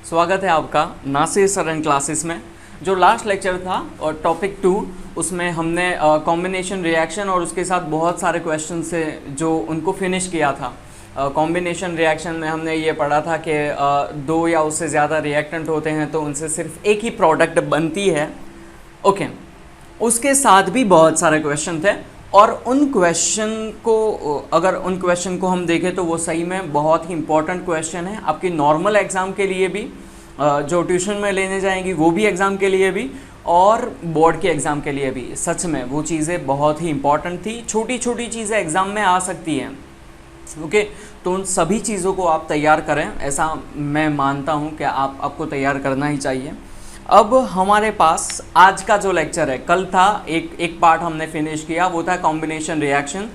स्वागत है आपका नासिर सरन क्लासेस में। जो लास्ट लेक्चर था और टॉपिक 2 उसमें हमने कॉम्बिनेशन रिएक्शन और उसके साथ बहुत सारे क्वेश्चन से जो उनको फिनिश किया था। कॉम्बिनेशन रिएक्शन में हमने ये पढ़ा था कि दो या उससे ज़्यादा रिएक्टेंट होते हैं तो उनसे सिर्फ एक ही प्रोडक्ट बनती है। ओके, उसके साथ भी बहुत सारे क्वेश्चन थे और उन क्वेश्चन को हम देखें तो वो सही में बहुत ही इंपॉर्टेंट क्वेश्चन है आपकी नॉर्मल एग्ज़ाम के लिए भी, जो ट्यूशन में लेने जाएंगी वो भी एग्ज़ाम के लिए भी और बोर्ड के एग्ज़ाम के लिए भी। सच में वो चीज़ें बहुत ही इंपॉर्टेंट थी। छोटी छोटी चीज़ें एग्ज़ाम में आ सकती हैं। ओके, तो उन सभी चीज़ों को आप तैयार करें, ऐसा मैं मानता हूँ कि आपको तैयार करना ही चाहिए। अब हमारे पास आज का जो लेक्चर है, कल था एक पार्ट हमने फिनिश किया, वो था कॉम्बिनेशन रिएक्शन।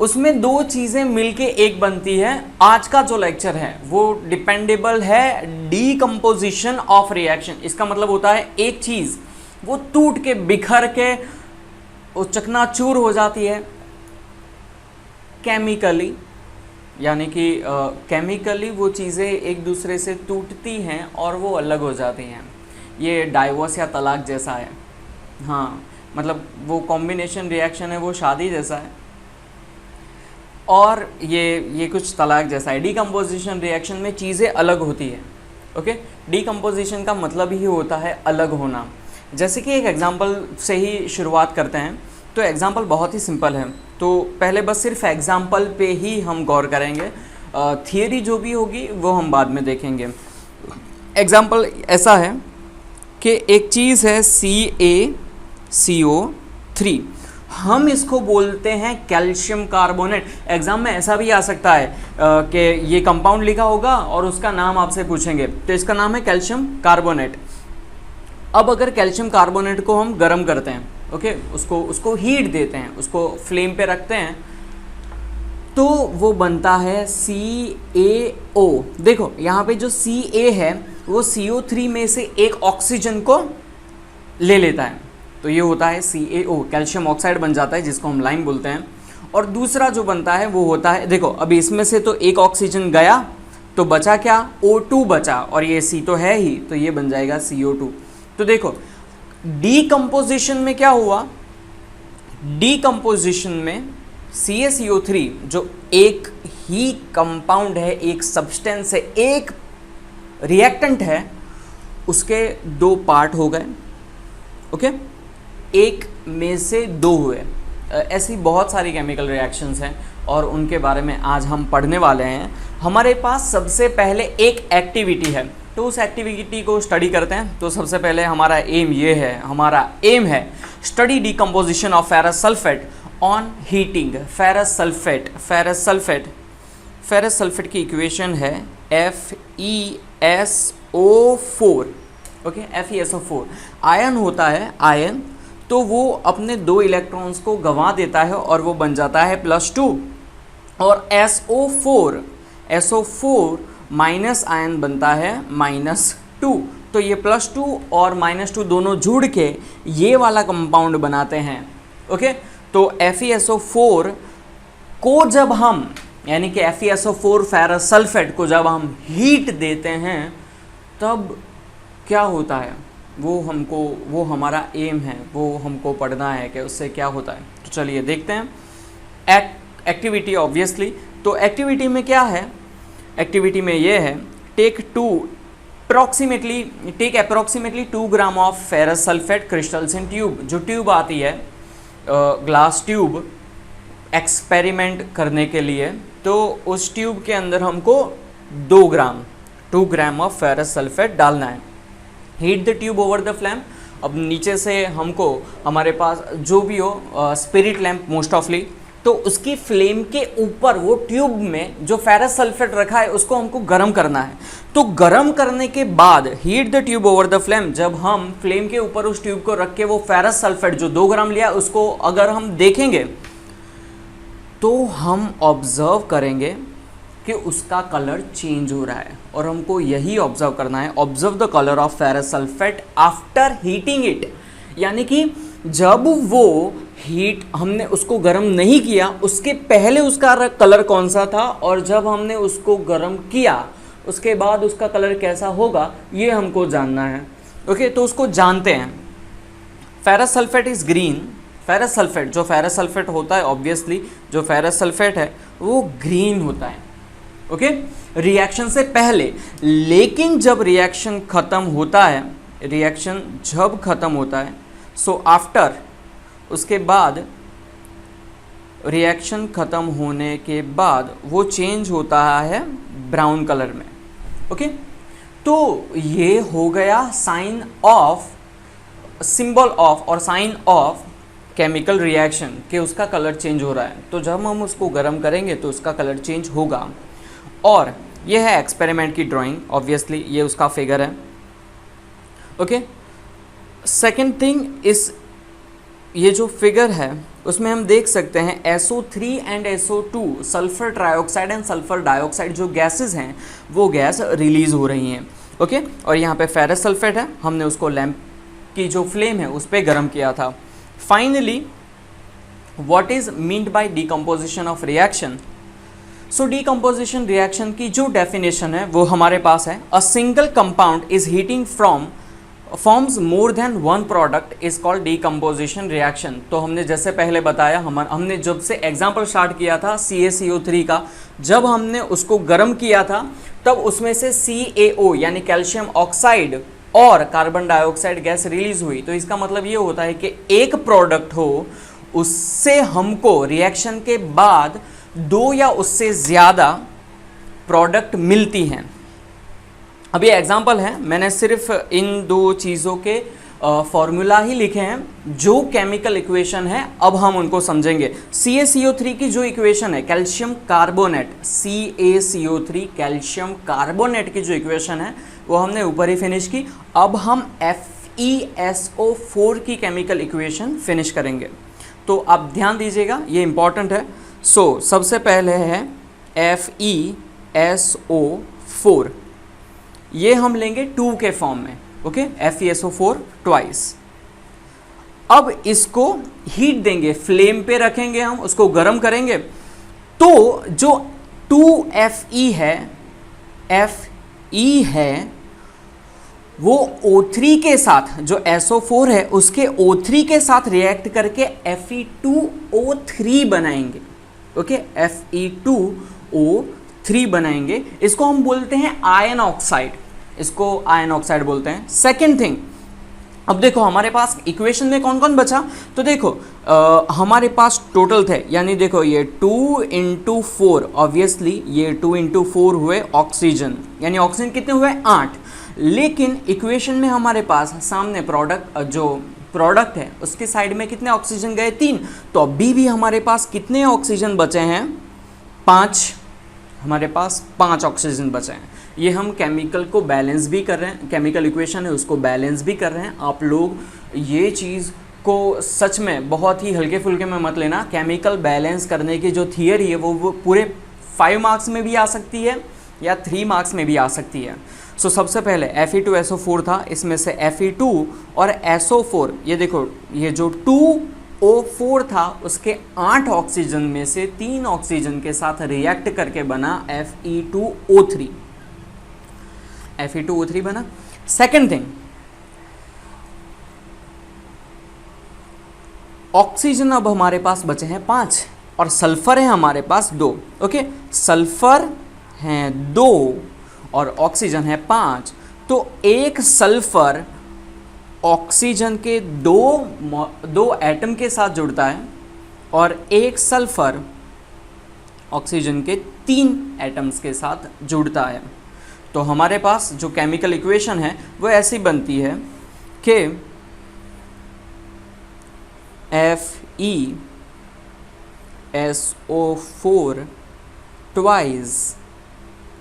उसमें दो चीज़ें मिलके एक बनती है। आज का जो लेक्चर है वो डिपेंडेबल है डीकम्पोजिशन ऑफ रिएक्शन। इसका मतलब होता है एक चीज़ वो टूट के बिखर के वो चकनाचूर हो जाती है केमिकली, यानी कि केमिकली वो चीज़ें एक दूसरे से टूटती हैं और वो अलग हो जाती हैं। ये डाइवोर्स या तलाक जैसा है। हाँ, मतलब वो कॉम्बिनेशन रिएक्शन है, वो शादी जैसा है और ये कुछ तलाक जैसा है। डीकम्पोजिशन रिएक्शन में चीज़ें अलग होती है। ओके, डीकम्पोजिशन का मतलब ही होता है अलग होना। जैसे कि एक एग्जांपल से ही शुरुआत करते हैं। तो एग्जांपल बहुत ही सिंपल है, तो पहले बस सिर्फ एग्जांपल पे ही हम गौर करेंगे। थियरी जो भी होगी वो हम बाद में देखेंगे। एग्जांपल ऐसा है कि एक चीज़ है CaCO3, हम इसको बोलते हैं कैल्शियम कार्बोनेट। एग्ज़ाम में ऐसा भी आ सकता है कि ये कंपाउंड लिखा होगा और उसका नाम आपसे पूछेंगे, तो इसका नाम है कैल्शियम कार्बोनेट। अब अगर कैल्शियम कार्बोनेट को हम गर्म करते हैं, ओके, उसको हीट देते हैं, उसको फ्लेम पे रखते हैं, तो वो बनता है CaO। देखो यहाँ पे जो Ca है वो CO3 में से एक ऑक्सीजन को ले लेता है, तो ये होता है CaO, कैल्शियम ऑक्साइड बन जाता है जिसको हम लाइम बोलते हैं। और दूसरा जो बनता है वो होता है, देखो अभी इसमें से तो एक ऑक्सीजन गया तो बचा क्या, O2 बचा, और ये C तो है ही, तो ये बन जाएगा CO2। तो देखो डीकम्पोजिशन में क्या हुआ, डीकम्पोजिशन में CaCO3 जो एक ही कंपाउंड है, एक सब्सटेंस है, एक रिएक्टेंट है, उसके दो पार्ट हो गए। ओके, एक में से दो हुए। ऐसी बहुत सारी केमिकल रिएक्शंस हैं और उनके बारे में आज हम पढ़ने वाले हैं। हमारे पास सबसे पहले एक एक्टिविटी है, तो उस एक्टिविटी को स्टडी करते हैं। तो सबसे पहले हमारा एम ये है, हमारा एम है study decomposition of ferrous sulphate on heating. Ferrous sulphate की इक्वेशन है FeSO4। ओके, FeSO4 आयन होता है, आयन, तो वो अपने दो इलेक्ट्रॉन्स को गंवा देता है और वो बन जाता है +2। और SO4 माइनस आयन बनता है -2। तो ये +2 और -2 दोनों जुड़ के ये वाला कंपाउंड बनाते हैं। ओके, तो FeSO4 को जब हम, यानी कि FeSO4 फेरस सल्फेट को जब हम हीट देते हैं तब क्या होता है, वो हमारा एम है, वो हमको पढ़ना है कि उससे क्या होता है। तो चलिए देखते हैं एक्टिविटी ऑब्वियसली। तो एक्टिविटी में क्या है, एक्टिविटी में ये है take approximately 2 gram of ferrous sulphate crystals in tube. जो ट्यूब आती है ग्लास ट्यूब एक्सपेरिमेंट करने के लिए, तो उस ट्यूब के अंदर हमको 2 ग्राम ऑफ फेरस सल्फेट डालना है। Heat the tube over the flame. अब नीचे से हमको, हमारे पास जो भी हो स्पिरिट लैम्प मोस्ट ऑफली, तो उसकी फ्लेम के ऊपर वो ट्यूब में जो फेरस सल्फेट रखा है उसको हमको गर्म करना है। तो गर्म करने के बाद heat the tube over the flame, जब हम फ्लेम के ऊपर उस ट्यूब को रख के वो फेरस सल्फेट जो 2 ग्राम लिया उसको अगर हम देखेंगे तो हम ऑब्जर्व करेंगे कि उसका कलर चेंज हो रहा है। और हमको यही ऑब्जर्व करना है, observe the colour of ferrous sulphate after heating it. यानी कि जब वो हीट, हमने उसको गर्म नहीं किया, उसके पहले उसका कलर कौन सा था, और जब हमने उसको गर्म किया उसके बाद उसका कलर कैसा होगा ये हमको जानना है। ओके, तो उसको जानते हैं। Ferrous sulphate is green. Ferrous sulphate, जो फेरस सल्फेट होता है ऑब्वियसली जो फेरस सल्फेट है वो ग्रीन होता है। ओके, रिएक्शन से पहले। लेकिन जब रिएक्शन खत्म होता है, रिएक्शन जब खत्म होता है, सो आफ्टर, उसके बाद रिएक्शन खत्म होने के बाद वो चेंज होता है ब्राउन कलर में। ओके, तो ये हो गया साइन ऑफ, सिंबल ऑफ और साइन ऑफ केमिकल रिएक्शन कि उसका कलर चेंज हो रहा है। तो जब हम उसको गर्म करेंगे तो उसका कलर चेंज होगा। और ये है एक्सपेरिमेंट की ड्राइंग, ऑब्वियसली ये उसका फिगर है। ओके, सेकेंड थिंग इस, ये जो फिगर है उसमें हम देख सकते हैं SO3 and SO2, sulphur trioxide and sulphur dioxide जो गैसेस हैं वो गैस रिलीज हो रही हैं। ओके, और यहाँ पे फेरस सल्फेट है, हमने उसको लैंप की जो फ्लेम है उस पर गर्म किया था। Finally what is meant by decomposition of reaction. So decomposition reaction की जो डेफिनेशन है वो हमारे पास है, a single compound is heating from forms more than one product is called decomposition reaction. तो हमने जैसे पहले बताया, हमने जब से एग्जाम्पल स्टार्ट किया था CaCO3 का, जब हमने उसको गर्म किया था तब उसमें से CaO यानी कैल्शियम ऑक्साइड और कार्बन डाइऑक्साइड गैस रिलीज हुई। तो इसका मतलब ये होता है कि एक प्रोडक्ट हो उससे हमको रिएक्शन के बाद 2 या उससे ज़्यादा प्रोडक्ट मिलती हैं। अभी एग्जाम्पल है, मैंने सिर्फ इन 2 चीज़ों के फॉर्मूला ही लिखे हैं जो केमिकल इक्वेशन है, अब हम उनको समझेंगे। CaCO3 की जो इक्वेशन है calcium carbonate, CaCO3 calcium carbonate की जो इक्वेशन है वो हमने ऊपर ही फिनिश की। अब हम FeSO4 की केमिकल इक्वेशन फिनिश करेंगे। तो आप ध्यान दीजिएगा, ये इंपॉर्टेंट है। सो सबसे पहले है FeSO4, ये हम लेंगे 2 के फॉर्म में। Okay, FeSO4 twice. अब इसको हीट देंगे, फ्लेम पे रखेंगे, हम उसको गर्म करेंगे। तो जो 2Fe है वो O3 के साथ, जो SO4 है उसके O3 के साथ रिएक्ट करके Fe2O3 बनाएंगे। ओके, Fe2O3 बनाएंगे। इसको हम बोलते हैं आयन ऑक्साइड, इसको आयन ऑक्साइड बोलते हैं। सेकेंड थिंग, अब देखो हमारे पास इक्वेशन में कौन कौन बचा। तो देखो हमारे पास टोटल थे, यानी देखो ये 2 × 4, ऑब्वियसली ये 2 × 4 हुए ऑक्सीजन, यानी ऑक्सीजन कितने हुए 8। लेकिन इक्वेशन में हमारे पास सामने प्रोडक्ट, जो प्रोडक्ट है उसके साइड में कितने ऑक्सीजन गए 3। तो अभी भी हमारे पास कितने ऑक्सीजन बचे हैं 5, हमारे पास 5 ऑक्सीजन बचे हैं। ये हम केमिकल को बैलेंस भी कर रहे हैं, केमिकल इक्वेशन है उसको बैलेंस भी कर रहे हैं। आप लोग ये चीज़ को सच में बहुत ही हल्के फुल्के में मत लेना। केमिकल बैलेंस करने की जो थियरी है वो पूरे 5 मार्क्स में भी आ सकती है या 3 मार्क्स में भी आ सकती है। सो सबसे पहले Fe2SO4 था, इसमें से Fe2 और SO4, ये देखो ये जो 2O4 था उसके 8 ऑक्सीजन में से 3 ऑक्सीजन के साथ रिएक्ट करके बना Fe2O3, Fe2O3 बना। सेकेंड थिंग, ऑक्सीजन अब हमारे पास बचे हैं 5 और सल्फर है हमारे पास 2। ओके, सल्फर हैं 2 और ऑक्सीजन है 5। तो एक सल्फर ऑक्सीजन के 2 एटम के साथ जुड़ता है और एक सल्फर ऑक्सीजन के 3 एटम्स के साथ जुड़ता है। तो हमारे पास जो केमिकल इक्वेशन है वो ऐसी बनती है कि FeSO4 twice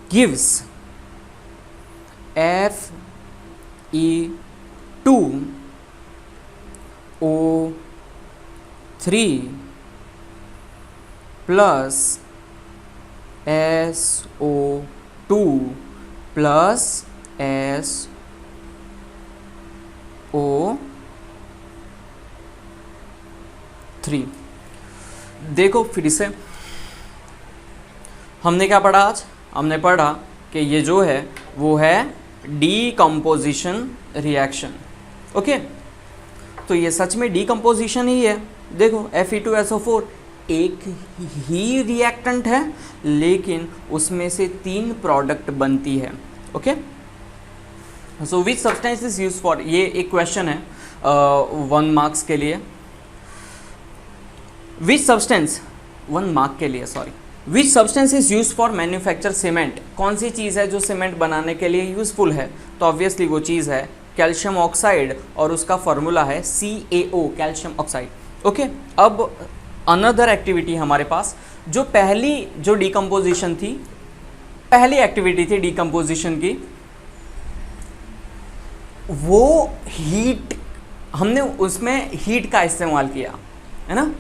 gives Fe2O3 plus SO2 plus SO3। देखो फिर से हमने क्या पढ़ा आज, हमने पढ़ा कि ये जो है वो है डीकम्पोजिशन रिएक्शन। ओके, तो ये सच में डीकम्पोजिशन ही है। देखो Fe2SO4 एक ही रिएक्टेंट है, लेकिन उसमें से 3 प्रोडक्ट बनती है। Okay, so which substance is use for, ये एक क्वेश्चन है 1 मार्क्स के लिए। विच सब्सटेंस 1 मार्क के लिए, sorry, which substance is use for manufacture cement, कौन सी चीज़ है जो सीमेंट बनाने के लिए यूजफुल है? तो ऑब्वियसली वो चीज़ है कैल्शियम ऑक्साइड, और उसका फॉर्मूला है CaO, कैल्शियम ऑक्साइड। ओके, अब अनदर एक्टिविटी हमारे पास, जो पहली जो डिकम्पोजिशन थी, पहली एक्टिविटी थी डिकम्पोजिशन की, वो हीट, हमने उसमें हीट का इस्तेमाल किया है ना,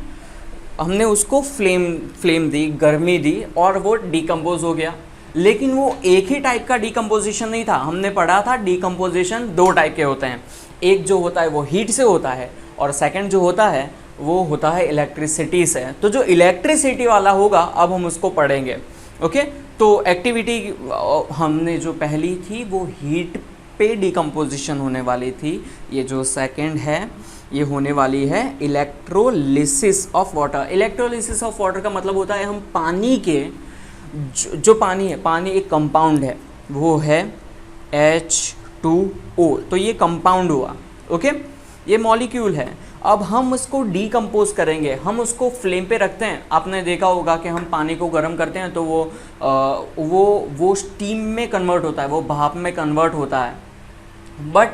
हमने उसको फ्लेम दी, गर्मी दी, और वो डिकम्पोज हो गया। लेकिन वो एक ही टाइप का डिकम्पोजिशन नहीं था, हमने पढ़ा था डिकम्पोजिशन 2 टाइप के होते हैं, एक जो होता है वो हीट से होता है, और सेकंड जो होता है वो होता है इलेक्ट्रिसिटी से। तो जो इलेक्ट्रिसिटी वाला होगा अब हम उसको पढ़ेंगे। ओके, तो एक्टिविटी हमने जो पहली थी वो हीट पे डिकम्पोजिशन होने वाली थी, ये जो सेकंड है ये होने वाली है electrolysis of water. Electrolysis of water का मतलब होता है हम पानी के जो पानी है, पानी एक कंपाउंड है, वो है H2O, तो ये कंपाउंड हुआ। ओके, ये मॉलिक्यूल है। अब हम उसको डीकम्पोज करेंगे, हम उसको फ्लेम पे रखते हैं। आपने देखा होगा कि हम पानी को गर्म करते हैं तो वो स्टीम में कन्वर्ट होता है, वो भाप में कन्वर्ट होता है, बट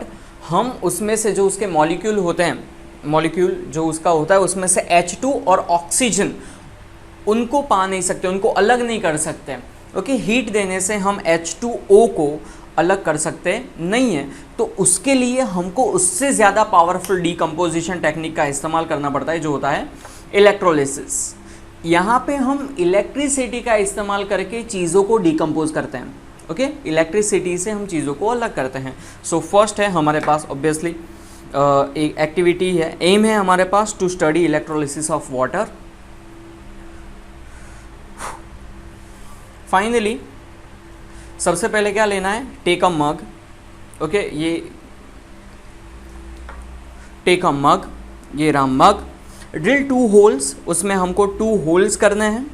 हम उसमें से जो उसके मॉलिक्यूल होते हैं, मॉलिक्यूल जो उसका होता है उसमें से H2 और ऑक्सीजन, उनको पा नहीं सकते, उनको अलग नहीं कर सकते। ओके, हीट देने से हम H2O को अलग कर सकते नहीं है, तो उसके लिए हमको उससे ज़्यादा पावरफुल डीकम्पोजिशन टेक्निक का इस्तेमाल करना पड़ता है, जो होता है इलेक्ट्रोलिसिस। यहाँ पे हम इलेक्ट्रिसिटी का इस्तेमाल करके चीज़ों को डीकम्पोज करते हैं। ओके, इलेक्ट्रिसिटी से हम चीज़ों को अलग करते हैं। सो फर्स्ट है हमारे पास ऑब्वियसली एक एक्टिविटी है, एम है हमारे पास to study electrolysis of water. Finally सबसे पहले क्या लेना है, टेक अ मग। ओके, ये टेक अ मग, ये रहा मग, ड्रिल 2 होल्स, उसमें हमको 2 होल्स करने हैं।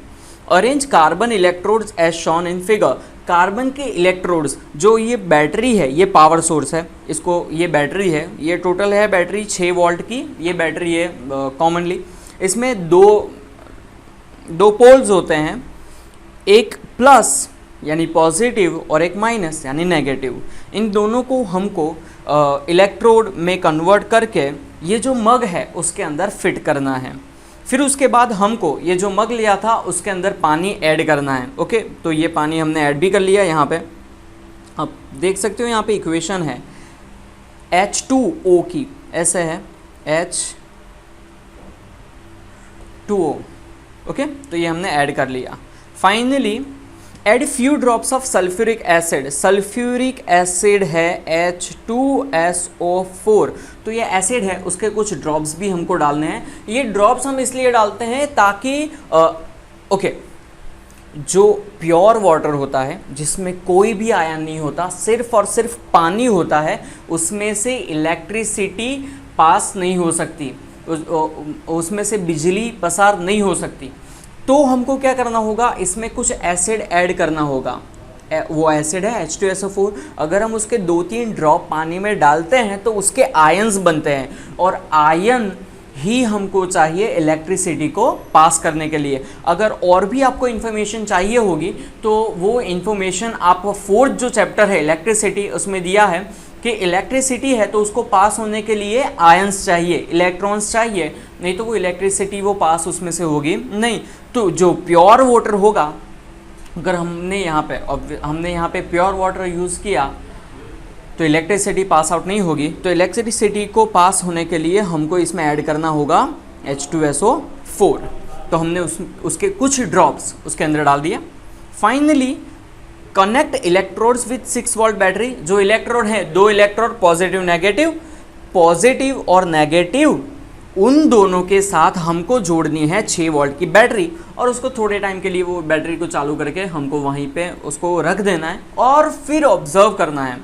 Arrange carbon electrodes as shown in figure, carbon के इलेक्ट्रोड्स, जो ये बैटरी है, ये पावर सोर्स है, इसको ये बैटरी है, ये टोटल है बैटरी 6 वोल्ट की, ये बैटरी है कॉमनली। इसमें दो पोल्स होते हैं, एक प्लस यानी पॉजिटिव और एक माइनस यानी नेगेटिव। इन दोनों को हमको इलेक्ट्रोड में कन्वर्ट करके ये जो मग है उसके अंदर फिट करना है। फिर उसके बाद हमको ये जो मग लिया था उसके अंदर पानी ऐड करना है। ओके, तो ये पानी हमने ऐड भी कर लिया यहाँ पे। अब देख सकते हो यहाँ पे इक्वेशन है H2O की, ऐसे है H2O। ओके, तो ये हमने ऐड कर लिया। Finally add few drops of sulphuric acid, sulphuric acid है H2SO4, तो ये एसिड है, उसके कुछ ड्रॉप्स भी हमको डालने हैं। ये ड्रॉप्स हम इसलिए डालते हैं ताकि ओके, जो प्योर वाटर होता है जिसमें कोई भी आयन नहीं होता, सिर्फ और सिर्फ पानी होता है, उसमें से इलेक्ट्रिसिटी पास नहीं हो सकती, उसमें से बिजली पसार नहीं हो सकती। तो हमको क्या करना होगा, इसमें कुछ एसिड ऐड करना होगा। वो एसिड है H2SO4। अगर हम उसके 2-3 ड्रॉप पानी में डालते हैं तो उसके आयन्स बनते हैं, और आयन ही हमको चाहिए इलेक्ट्रिसिटी को पास करने के लिए। अगर और भी आपको इन्फॉर्मेशन चाहिए होगी तो वो इन्फॉर्मेशन आप 4th जो चैप्टर है इलेक्ट्रिसिटी, उसमें दिया है कि इलेक्ट्रिसिटी है तो उसको पास होने के लिए आयंस चाहिए, इलेक्ट्रॉन्स चाहिए, नहीं तो वो इलेक्ट्रिसिटी वो पास उसमें से होगी नहीं। तो जो प्योर वाटर होगा, अगर हमने यहाँ पे प्योर वाटर यूज़ किया तो इलेक्ट्रिसिटी पास आउट नहीं होगी। तो इलेक्ट्रिसिटी को पास होने के लिए हमको इसमें ऐड करना होगा H2SO4। तो हमने उसके कुछ ड्रॉप्स उसके अंदर डाल दिया। Finally connect electrodes with 6 volt battery. जो इलेक्ट्रोड है, 2 इलेक्ट्रोड पॉजिटिव नेगेटिव, पॉजिटिव और नेगेटिव उन दोनों के साथ हमको जोड़नी है 6 वोल्ट की बैटरी, और उसको थोड़े टाइम के लिए वो बैटरी को चालू करके हमको वहीं पे उसको रख देना है और फिर ऑब्जर्व करना है।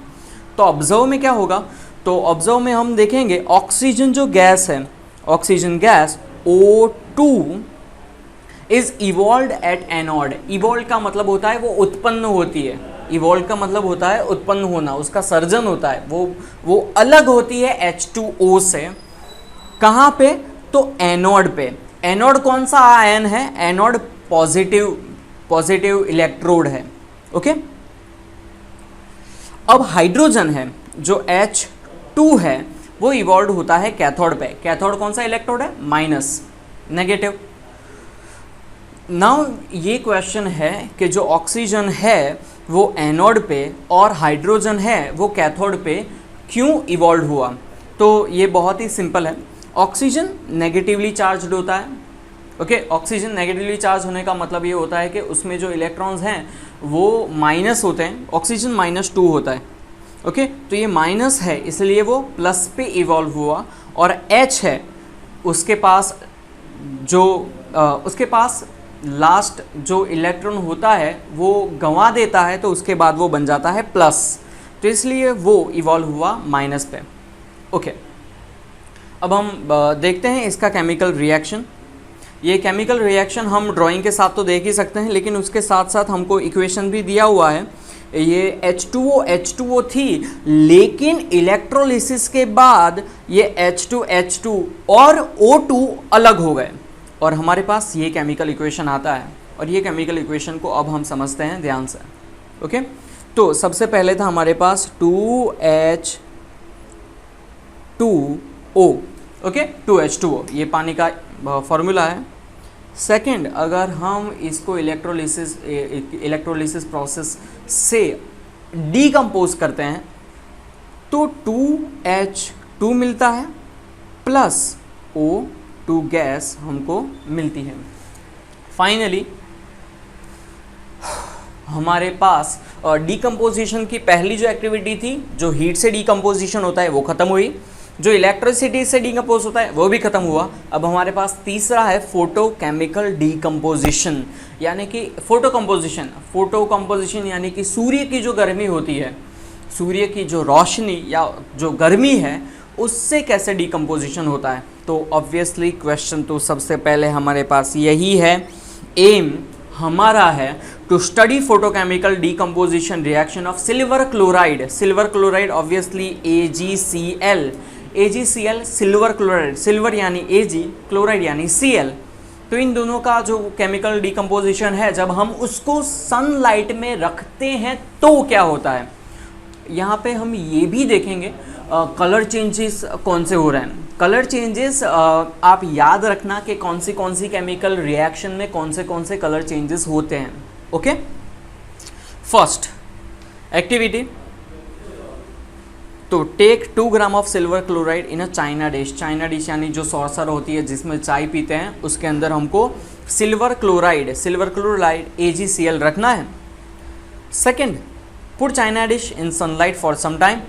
तो ऑब्जर्व में क्या होगा, तो ऑब्जर्व में हम देखेंगे ऑक्सीजन जो गैस है, oxygen gas O2 is evolve at anode. Evolve का मतलब होता है वो उत्पन्न होती है, इवॉल्व का मतलब होता है उत्पन्न होना, उसका सर्जन होता है, वो अलग होती है H2O से। कहाँ पे, तो एनोड पे। एनोड कौन सा आयन है, एनोड पॉजिटिव इलेक्ट्रोड है। ओके, अब हाइड्रोजन है जो H2 है, वो इवॉल्व होता है कैथोड पे। कैथोड कौन सा इलेक्ट्रोड है, माइनस, नेगेटिव। नाउ ये क्वेश्चन है कि जो ऑक्सीजन है वो एनोड पे और हाइड्रोजन है वो कैथोड पे क्यों इवॉल्व हुआ। तो ये बहुत ही सिंपल है। ऑक्सीजन नेगेटिवली चार्ज्ड होता है। ओके, ऑक्सीजन नेगेटिवली चार्ज होने का मतलब ये होता है कि उसमें जो इलेक्ट्रॉन्स हैं वो माइनस होते हैं, ऑक्सीजन -2 होता है। ओके, तो ये माइनस है इसलिए वो प्लस पे इवॉल्व हुआ, और H है उसके पास उसके पास लास्ट जो इलेक्ट्रॉन होता है वो गंवा देता है, तो उसके बाद वो बन जाता है प्लस, तो इसलिए वो इवॉल्व हुआ माइनस पे। ओके, अब हम देखते हैं इसका केमिकल रिएक्शन। ये केमिकल रिएक्शन हम ड्राइंग के साथ तो देख ही सकते हैं, लेकिन उसके साथ साथ हमको इक्वेशन भी दिया हुआ है। ये H2O थी, लेकिन इलेक्ट्रोलिसिस के बाद ये H2 और O2 अलग हो गए और हमारे पास ये केमिकल इक्वेशन आता है, और ये केमिकल इक्वेशन को अब हम समझते हैं ध्यान से। ओके, तो सबसे पहले था हमारे पास 2H2O। ओके, 2H2O ये पानी का फॉर्मूला है। सेकंड, अगर हम इसको इलेक्ट्रोलिसिस प्रोसेस से डीकम्पोज करते हैं तो 2H2 मिलता है प्लस O2 गैस हमको मिलती है। फाइनली हमारे पास डीकम्पोजिशन की पहली जो एक्टिविटी थी, जो हीट से डीकम्पोजिशन होता है, वो ख़त्म हुई। जो इलेक्ट्रिसिटी से डीकम्पोज होता है वो भी ख़त्म हुआ। अब हमारे पास तीसरा है फोटोकेमिकल डीकम्पोजिशन, यानी कि फोटो कंपोजिशन यानी कि सूर्य की जो गर्मी होती है, सूर्य की जो रोशनी या जो गर्मी है, उससे कैसे डीकम्पोजिशन होता है। तो ऑब्वियसली क्वेश्चन तो सबसे पहले हमारे पास यही है, एम हमारा है to study photochemical decomposition reaction of silver chloride obviously AgCl silver chloride, silver यानी Ag, क्लोराइड यानी Cl। तो इन दोनों का जो केमिकल डीकम्पोजिशन है, जब हम उसको सनलाइट में रखते हैं तो क्या होता है। यहाँ पे हम ये भी देखेंगे कलर चेंजेस कौन से हो रहे हैं। कलर चेंजेस आप याद रखना कि कौन सी केमिकल रिएक्शन में कौन से कलर चेंजेस होते हैं। ओके, फर्स्ट एक्टिविटी, तो take 2 gram of silver chloride in a china dish यानी जो सॉसर होती है जिसमें चाय पीते हैं, उसके अंदर हमको सिल्वर क्लोराइड AgCl रखना है। Second, put china dish in sunlight for some time.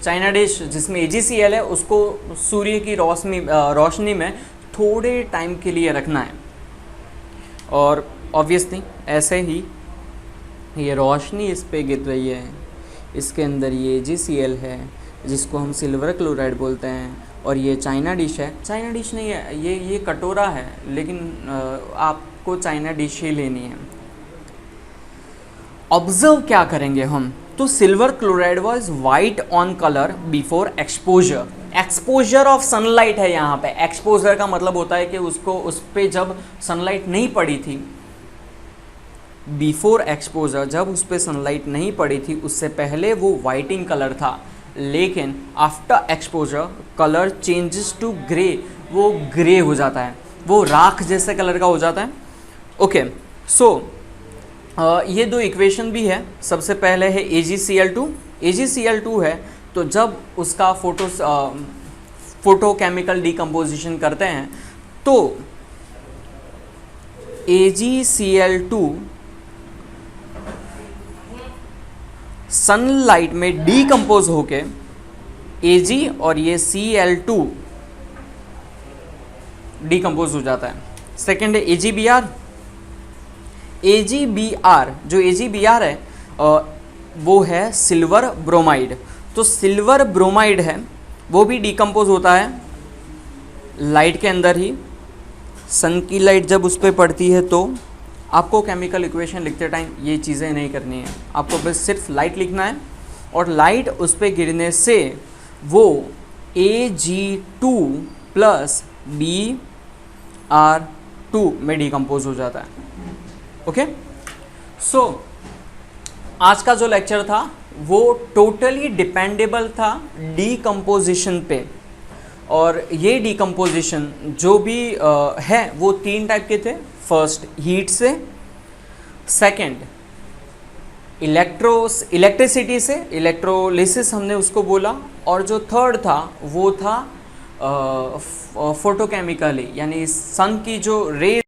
China dish जिसमें AgCl है उसको सूर्य की रोशनी में थोड़े टाइम के लिए रखना है, और ऑब्वियसली ऐसे ही ये रोशनी इस पे गिर रही है, इसके अंदर ये AgCl है जिसको हम सिल्वर क्लोराइड बोलते हैं, और ये चाइना डिश है, चाइना डिश नहीं है, ये कटोरा है, लेकिन आपको चाइना डिश ही लेनी है। ऑब्जर्व क्या करेंगे हम, तो silver chloride was white on colour before exposure of sunlight है। यहाँ पे एक्सपोजर का मतलब होता है कि उसको उस पर जब सनलाइट नहीं पड़ी थी, बिफोर एक्सपोजर जब उस पर सनलाइट नहीं पड़ी थी उससे पहले वो वाइट इन कलर था, लेकिन after exposure colour changes to grey, वो ग्रे हो जाता है, वो राख जैसे कलर का हो जाता है। ओके, सो ये दो इक्वेशन भी है। सबसे पहले है AgCl2 है, तो जब उसका फोटोकेमिकल डीकम्पोजिशन करते हैं तो AgCl2 सनलाइट में डीकम्पोज होके Ag और ये Cl2 डिकम्पोज हो जाता है। सेकेंड है AgBr। AgBr, जो AgBr है वो है सिल्वर ब्रोमाइड। तो सिल्वर ब्रोमाइड है वो भी डिकम्पोज होता है लाइट के अंदर ही। सन की लाइट जब उस पर पड़ती है तो आपको केमिकल इक्वेशन लिखते टाइम ये चीज़ें नहीं करनी है, आपको बस सिर्फ लाइट लिखना है और लाइट उस पर गिरने से वो Ag2 प्लस Br2 में डिकम्पोज हो जाता है। ओके, सो आज का जो लेक्चर था वो टोटली डिपेंडेबल था डीकम्पोजिशन पे। और ये डीकम्पोजिशन जो भी है वो 3 टाइप के थे। फर्स्ट हीट से, सेकंड इलेक्ट्रिसिटी से, इलेक्ट्रोलिसिस हमने उसको बोला, और जो थर्ड था वो था फोटोकेमिकली, यानी सन की जो रेज